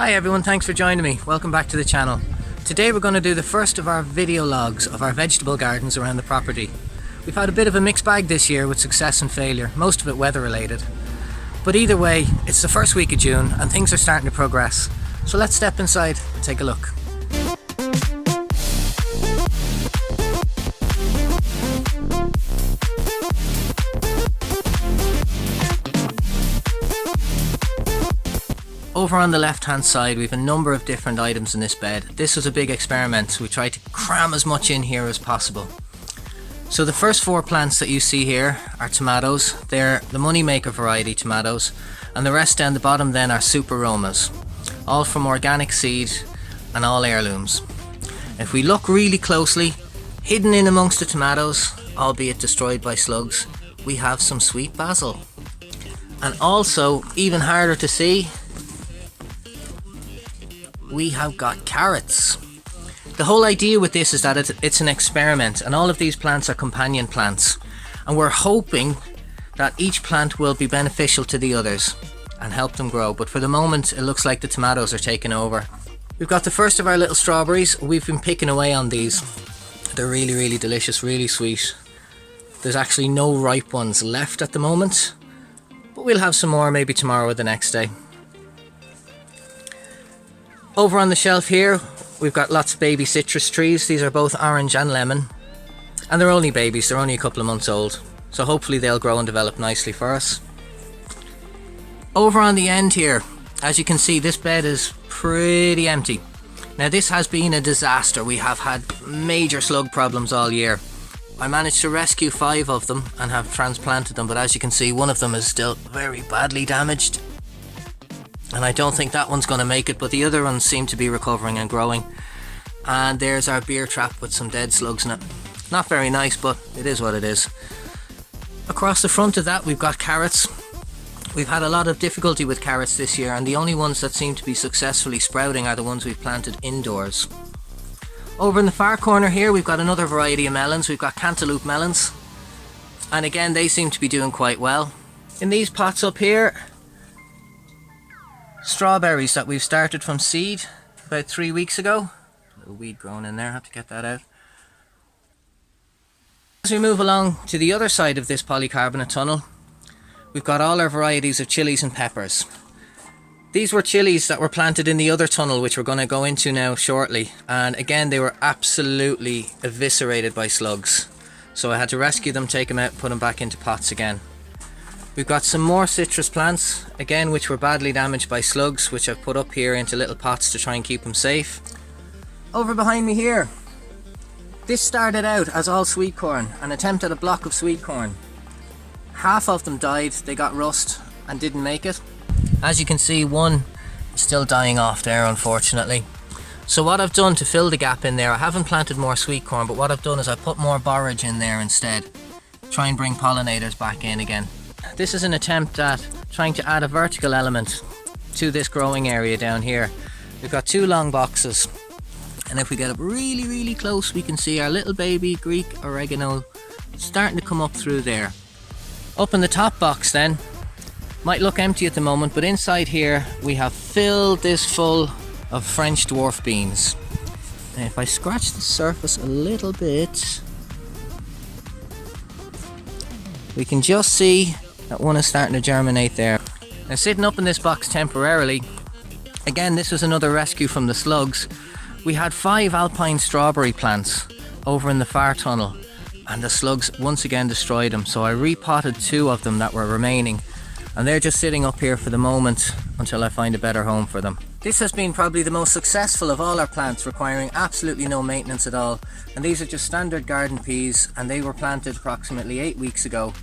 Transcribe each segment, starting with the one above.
Hi everyone, thanks for joining me. Welcome back to the channel. Today we're going to do the first of our video logs of our vegetable gardens around the property. We've had a bit of a mixed bag this year with success and failure, most of it weather related. But either way, it's the first week of June and things are starting to progress. So let's step inside and take a look. Over on the left hand side we have a number of different items in this bed. This was a big experiment, so we tried to cram as much in here as possible. So the first four plants that you see here are tomatoes. They're the moneymaker variety tomatoes, and the rest down the bottom then are super aromas, all from organic seed and all heirlooms. If we look really closely, hidden in amongst the tomatoes, albeit destroyed by slugs, we have some sweet basil. And also, even harder to see, we have got carrots. The whole idea with this is that it's an experiment, and all of these plants are companion plants, and we're hoping that each plant will be beneficial to the others and help them grow. But for the moment it looks like the tomatoes are taking over. We've got the first of our little strawberries. We've been picking away on these. They're really delicious, really sweet. There's actually no ripe ones left at the moment, but we'll have some more maybe tomorrow or the next day. Over on the shelf here, we've got lots of baby citrus trees. These are both orange and lemon. And they're only babies, they're only a couple of months old. So hopefully they'll grow and develop nicely for us. Over on the end here, as you can see, this bed is pretty empty. Now this has been a disaster. We have had major slug problems all year. I managed to rescue 5 of them and have transplanted them, but as you can see, one of them is still very badly damaged. And I don't think that one's going to make it, but the other ones seem to be recovering and growing. And there's our beer trap with some dead slugs in it. Not very nice, but it is what it is. Across the front of that we've got carrots. We've had a lot of difficulty with carrots this year, and the only ones that seem to be successfully sprouting are the ones we've planted indoors. Over in the far corner here we've got another variety of melons. We've got cantaloupe melons, and again they seem to be doing quite well. In these pots up here, strawberries that we've started from seed about 3 weeks ago. A little weed growing in there, I have to get that out. As we move along to the other side of this polycarbonate tunnel, we've got all our varieties of chilies and peppers. These were chilies that were planted in the other tunnel, which we're going to go into now shortly, and again they were absolutely eviscerated by slugs, so I had to rescue them, take them out, put them back into pots again. We've got some more citrus plants, again which were badly damaged by slugs, which I've put up here into little pots to try and keep them safe. Over behind me here, this started out as all sweet corn, an attempt at a block of sweet corn. Half of them died, they got rust and didn't make it. As you can see, one is still dying off there, unfortunately. So what I've done to fill the gap in there, I haven't planted more sweet corn, but what I've done is I put more borage in there instead. Try and bring pollinators back in again. This is an attempt at trying to add a vertical element to this growing area down here. We've got 2 long boxes, and if we get up really close we can see our little baby Greek oregano starting to come up through there. Up in the top box then, might look empty at the moment, but inside here we have filled this full of French dwarf beans. And if I scratch the surface a little bit, we can just see that one is starting to germinate there. Now sitting up in this box temporarily, again this was another rescue from the slugs. We had 5 alpine strawberry plants over in the far tunnel, and the slugs once again destroyed them, so I repotted 2 of them that were remaining, and they're just sitting up here for the moment until I find a better home for them. This has been probably the most successful of all our plants, requiring absolutely no maintenance at all, and these are just standard garden peas, and they were planted approximately 8 weeks ago,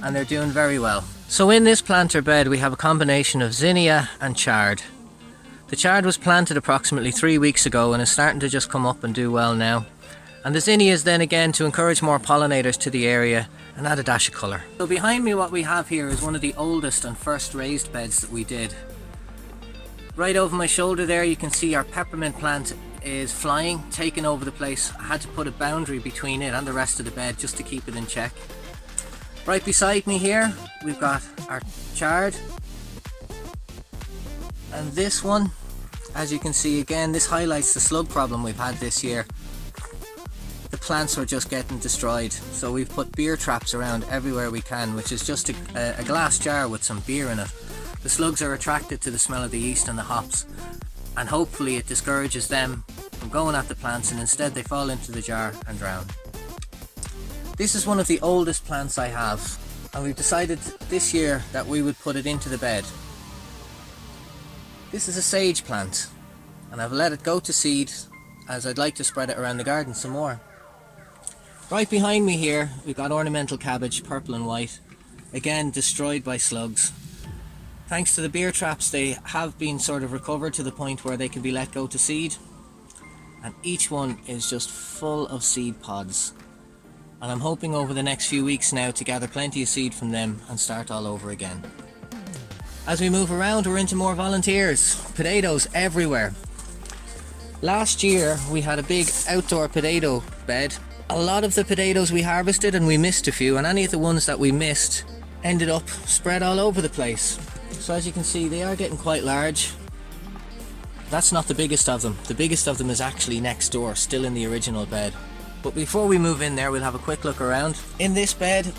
and they're doing very well. So in this planter bed we have a combination of zinnia and chard. The chard was planted approximately 3 weeks ago and is starting to just come up and do well now. And the zinnia is then again to encourage more pollinators to the area and add a dash of colour. So behind me what we have here is one of the oldest and first raised beds that we did. Right over my shoulder there you can see our peppermint plant is flying, taking over the place. I had to put a boundary between it and the rest of the bed just to keep it in check. Right beside me here we've got our chard, and this one As you can see again, this highlights the slug problem we've had this year. The plants are just getting destroyed, so we've put beer traps around everywhere we can, which is just a glass jar with some beer in it. The slugs are attracted to the smell of the yeast and the hops, and hopefully it discourages them from going at the plants, and instead they fall into the jar and drown. This is one of the oldest plants I have, and we've decided this year that we would put it into the bed. This is a sage plant, and I've let it go to seed as I'd like to spread it around the garden some more. Right behind me here we've got ornamental cabbage, purple and white, again destroyed by slugs. Thanks to the beer traps, they have been sort of recovered to the point where they can be let go to seed, and each one is just full of seed pods, and I'm hoping over the next few weeks now to gather plenty of seed from them and start all over again. As we move around, we're into more volunteers. Potatoes everywhere. Last year we had a big outdoor potato bed. A lot of the potatoes we harvested, and we missed a few, and any of the ones that we missed ended up spread all over the place. So as you can see, they are getting quite large. That's not the biggest of them. The biggest of them is actually next door, still in the original bed. But before we move in there, we'll have a quick look around. In this bed,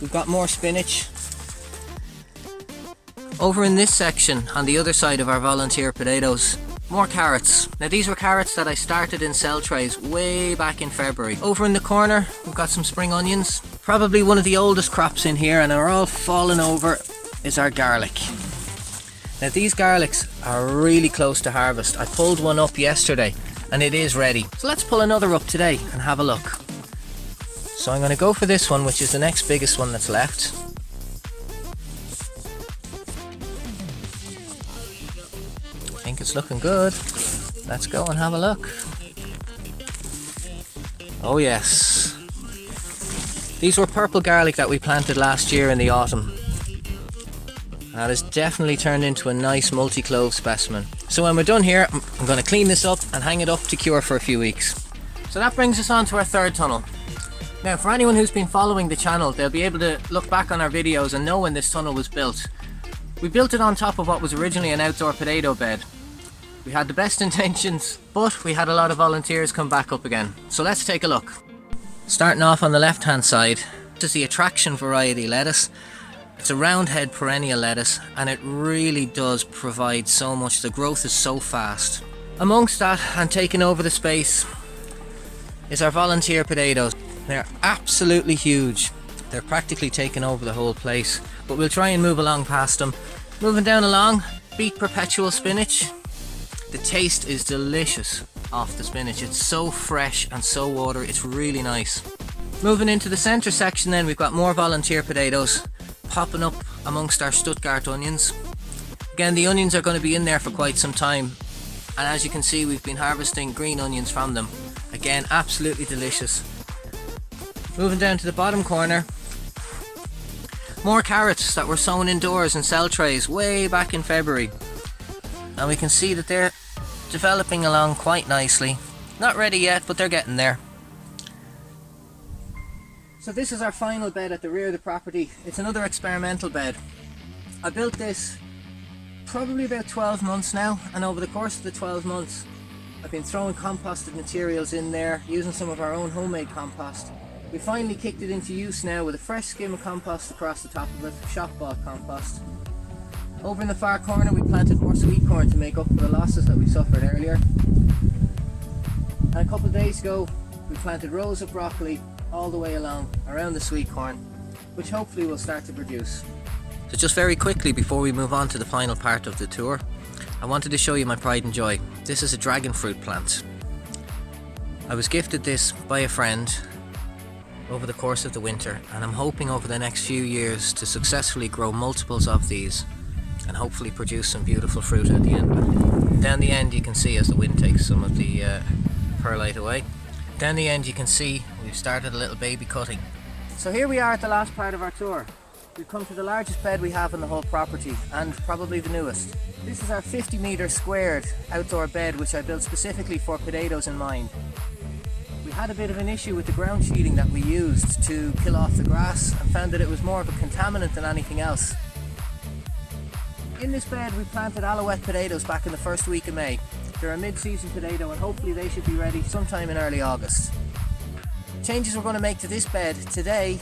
we've got more spinach. Over in this section, on the other side of our volunteer potatoes, more carrots. Now these were carrots that I started in cell trays way back in February. Over in the corner, we've got some spring onions. Probably one of the oldest crops in here, and are all fallen over, is our garlic. Now these garlics are really close to harvest. I pulled one up yesterday and it is ready. So let's pull another up today and have a look. So I'm going to go for this one, which is the next biggest one that's left. I think it's looking good. Let's go and have a look. Oh yes. These were purple garlic that we planted last year in the autumn. That has definitely turned into a nice multi-clove specimen. So when we're done here, I'm going to clean this up and hang it up to cure for a few weeks. So that brings us on to our third tunnel. Now for anyone who's been following the channel, they'll be able to look back on our videos and know when this tunnel was built. We built it on top of what was originally an outdoor potato bed. We had the best intentions, but we had a lot of volunteers come back up again. So let's take a look. Starting off on the left hand side, this is the attraction variety lettuce. It's a roundhead perennial lettuce, and it really does provide so much. The growth is so fast. Amongst that, and taking over the space, is our volunteer potatoes. They're absolutely huge. They're practically taking over the whole place, but we'll try and move along past them. Moving down along, beet perpetual spinach. The taste is delicious off the spinach. It's so fresh and so watery. It's really nice. Moving into the centre section then, we've got more volunteer potatoes popping up amongst our Stuttgart onions. Again, the onions are going to be in there for quite some time, and as you can see, we've been harvesting green onions from them. Again, absolutely delicious. Moving down to the bottom corner, more carrots that were sown indoors in cell trays way back in February, and we can see that they're developing along quite nicely. Not ready yet, but they're getting there. So this is our final bed at the rear of the property. It's another experimental bed. I built this probably about 12 months now, and over the course of the 12 months I've been throwing composted materials in there, using some of our own homemade compost. We finally kicked it into use now with a fresh skim of compost across the top of it, shop bought compost. Over in the far corner we planted more sweet corn to make up for the losses that we suffered earlier. And a couple of days ago we planted rows of broccoli all the way along around the sweet corn, which hopefully will start to produce. So just very quickly before we move on to the final part of the tour, I wanted to show you my pride and joy. This is a dragon fruit plant. I was gifted this by a friend over the course of the winter, and I'm hoping over the next few years to successfully grow multiples of these and hopefully produce some beautiful fruit at the end. Down the end you can see, as the wind takes some of the perlite away, down the end you can see we've started a little baby cutting. So here we are at the last part of our tour. We've come to the largest bed we have in the whole property, and probably the newest. This is our 50 metre squared outdoor bed, which I built specifically for potatoes in mind. We had a bit of an issue with the ground sheeting that we used to kill off the grass, and found that it was more of a contaminant than anything else. In this bed we planted alouette potatoes back in the first week of May. They're a mid-season potato and hopefully they should be ready sometime in early August. Changes we're going to make to this bed today,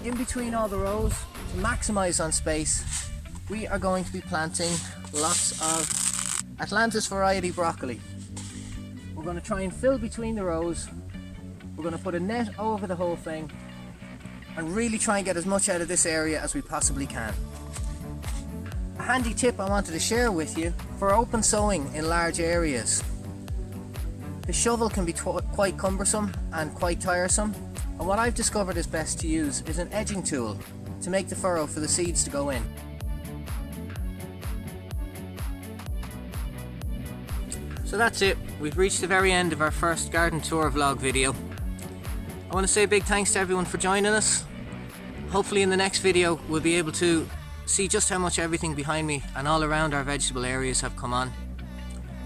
in between all the rows, to maximise on space, we are going to be planting lots of Atlantis variety broccoli. We're going to try and fill between the rows. We're going to put a net over the whole thing and really try and get as much out of this area as we possibly can. A handy tip I wanted to share with you for open sowing in large areas. The shovel can be quite cumbersome and quite tiresome, and what I've discovered is best to use is an edging tool to make the furrow for the seeds to go in. So that's it, we've reached the very end of our first garden tour vlog video. I want to say a big thanks to everyone for joining us. Hopefully in the next video we'll be able to see just how much everything behind me and all around our vegetable areas have come on.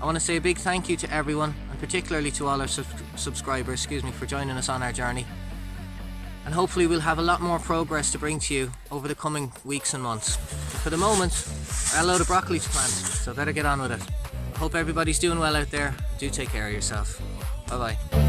I want to say a big thank you to everyone, and particularly to all our subscribers, for joining us on our journey. And hopefully we'll have a lot more progress to bring to you over the coming weeks and months. But for the moment, I have a load of broccoli to plant, so I better get on with it. I hope everybody's doing well out there. Do take care of yourself. Bye bye.